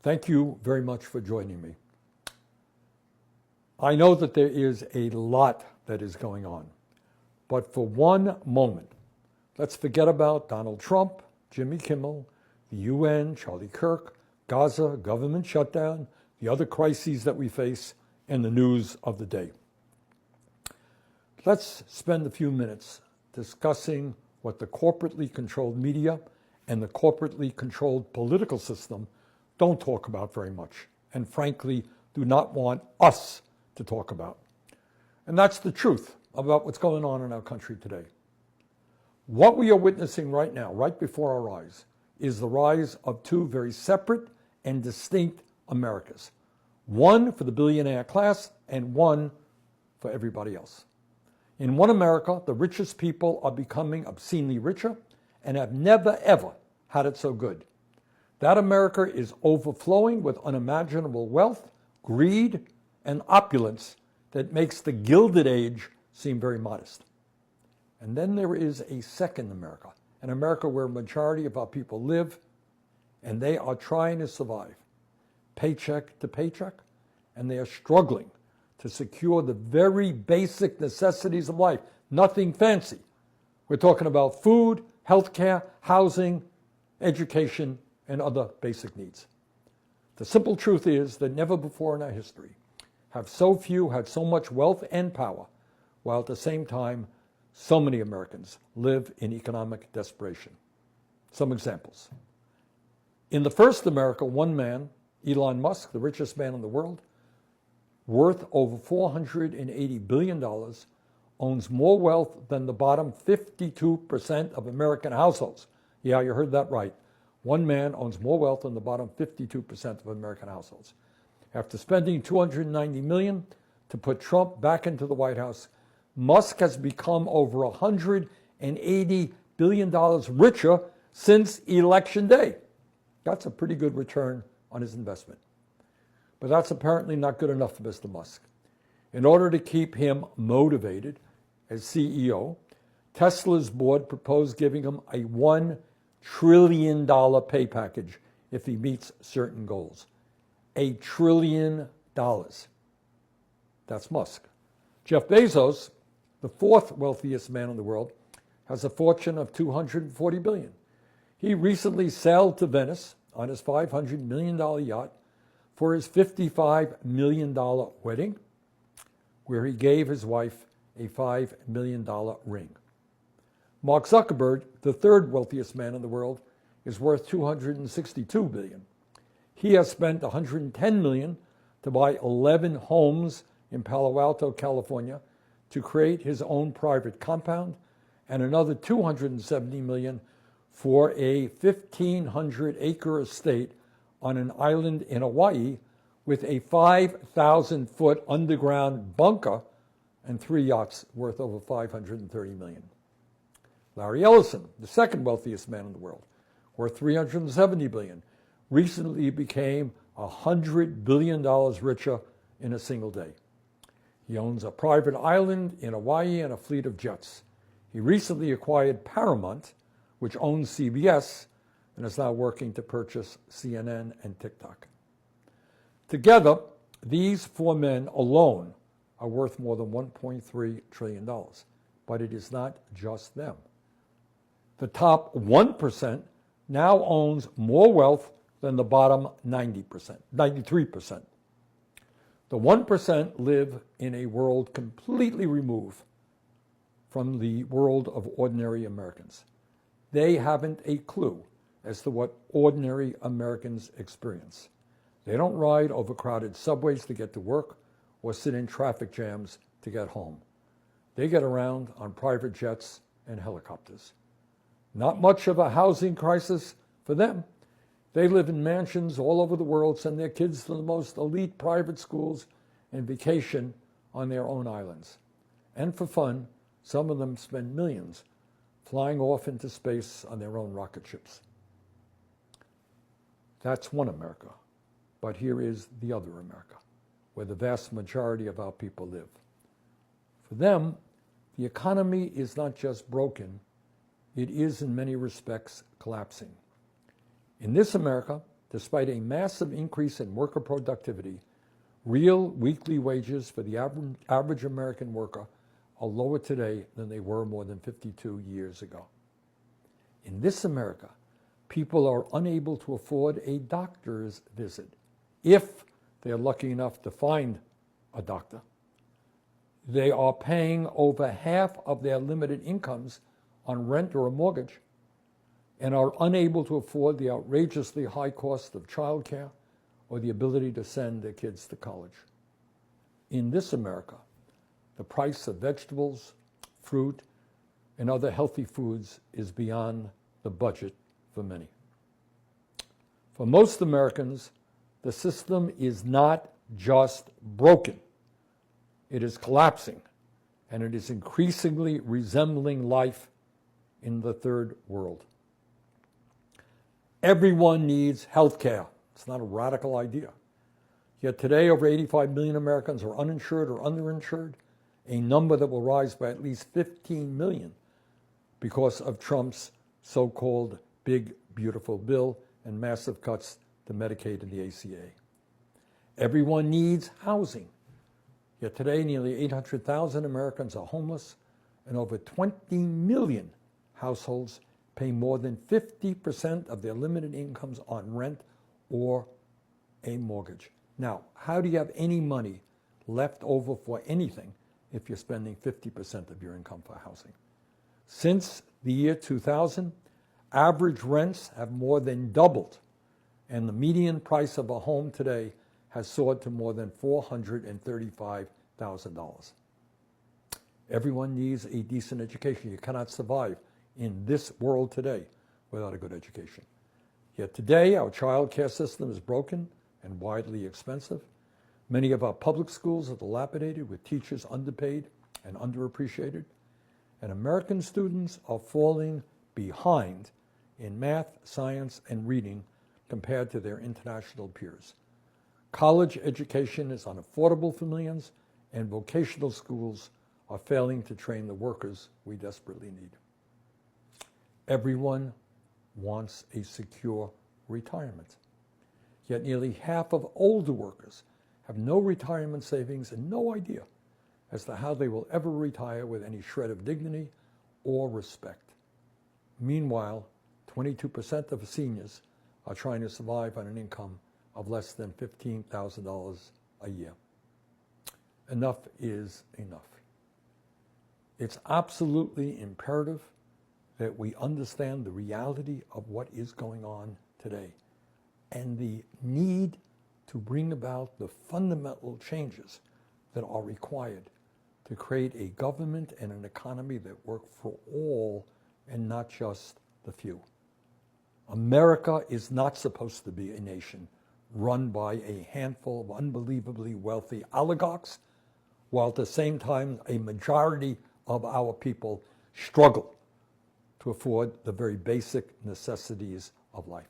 Thank you very much for joining me. I know that there is a lot that is going on, but for one moment, let's forget about Donald Trump, Jimmy Kimmel, the UN, Charlie Kirk, Gaza, government shutdown, the other crises that we face, and the news of the day. Let's spend a few minutes discussing what the corporately controlled media and the corporately controlled political system don't talk about very much, and frankly, do not want us to talk about. And that's the truth about what's going on in our country today. What we are witnessing right now, right before our eyes, is the rise of two very separate and distinct Americas. One for the billionaire class and one for everybody else. In one America, the richest people are becoming obscenely richer and have never, ever had it so good. That America is overflowing with unimaginable wealth, greed, and opulence that makes the Gilded Age seem very modest. And then there is a second America, an America where a majority of our people live, and they are trying to survive, paycheck to paycheck, and they are struggling to secure the very basic necessities of life, nothing fancy. We're talking about food, healthcare, housing, education, and other basic needs. The simple truth is that never before in our history have so few had so much wealth and power, while at the same time, so many Americans live in economic desperation. Some examples. In the first America, one man, Elon Musk, the richest man in the world, worth over $480 billion, owns more wealth than the bottom 52% of American households. Yeah, you heard that right. One man owns more wealth than the bottom 52% of American households. After spending $290 million to put Trump back into the White House, Musk has become over $180 billion richer since Election Day. That's a pretty good return on his investment. But that's apparently not good enough for Mr. Musk. In order to keep him motivated as CEO, Tesla's board proposed giving him a $1 trillion pay package if he meets certain goals. $1 trillion. That's Musk. Jeff Bezos, the fourth wealthiest man in the world, has a fortune of $240 billion. He recently sailed to Venice on his $500 million yacht for his $55 million wedding, where he gave his wife a $5 million ring. Mark Zuckerberg, the third wealthiest man in the world, is worth $262 billion. He has spent $110 million to buy 11 homes in Palo Alto, California, to create his own private compound, and another $270 million for a 1,500-acre estate on an island in Hawaii with a 5,000-foot underground bunker and 3 yachts worth over $530 million. Larry Ellison, the second wealthiest man in the world, worth $370 billion, recently became $100 billion richer in a single day. He owns a private island in Hawaii and a fleet of jets. He recently acquired Paramount, which owns CBS, and is now working to purchase CNN and TikTok. Together, these four men alone are worth more than $1.3 trillion. But it is not just them. The top 1% now owns more wealth than the bottom 93%. The 1% live in a world completely removed from the world of ordinary Americans. They haven't a clue as to what ordinary Americans experience. They don't ride overcrowded subways to get to work or sit in traffic jams to get home. They get around on private jets and helicopters. Not much of a housing crisis for them. They live in mansions all over the world, send their kids to the most elite private schools, and vacation on their own islands. And for fun, some of them spend millions flying off into space on their own rocket ships. That's one America. But here is the other America, where the vast majority of our people live. For them, the economy is not just broken, it is in many respects collapsing. In this America, despite a massive increase in worker productivity, real weekly wages for the average American worker are lower today than they were more than 52 years ago. In this America, people are unable to afford a doctor's visit if they are lucky enough to find a doctor. They are paying over half of their limited incomes on rent or a mortgage and are unable to afford the outrageously high cost of childcare or the ability to send their kids to college. In this America, the price of vegetables, fruit, and other healthy foods is beyond the budget for many. For most Americans, the system is not just broken. It is collapsing, and it is increasingly resembling life in the third world. Everyone needs health care. It's not a radical idea. Yet today, over 85 million Americans are uninsured or underinsured, a number that will rise by at least 15 million because of Trump's so-called big, beautiful bill and massive cuts to Medicaid and the ACA. Everyone needs housing. Yet today, nearly 800,000 Americans are homeless, and over 20 million households pay more than 50% of their limited incomes on rent or a mortgage. Now, how do you have any money left over for anything if you're spending 50% of your income for housing? Since the year 2000, average rents have more than doubled, and the median price of a home today has soared to more than $435,000. Everyone needs a decent education. You cannot survive in this world today without a good education. Yet today, our child care system is broken and widely expensive. Many of our public schools are dilapidated with teachers underpaid and underappreciated. And American students are falling behind in math, science, and reading compared to their international peers. College education is unaffordable for millions, and vocational schools are failing to train the workers we desperately need. Everyone wants a secure retirement. Yet nearly half of older workers have no retirement savings and no idea as to how they will ever retire with any shred of dignity or respect. Meanwhile, 22% of seniors are trying to survive on an income of less than $15,000 a year. Enough is enough. It's absolutely imperative that we understand the reality of what is going on today and the need to bring about the fundamental changes that are required to create a government and an economy that work for all and not just the few. America is not supposed to be a nation run by a handful of unbelievably wealthy oligarchs, while at the same time a majority of our people struggle to afford the very basic necessities of life.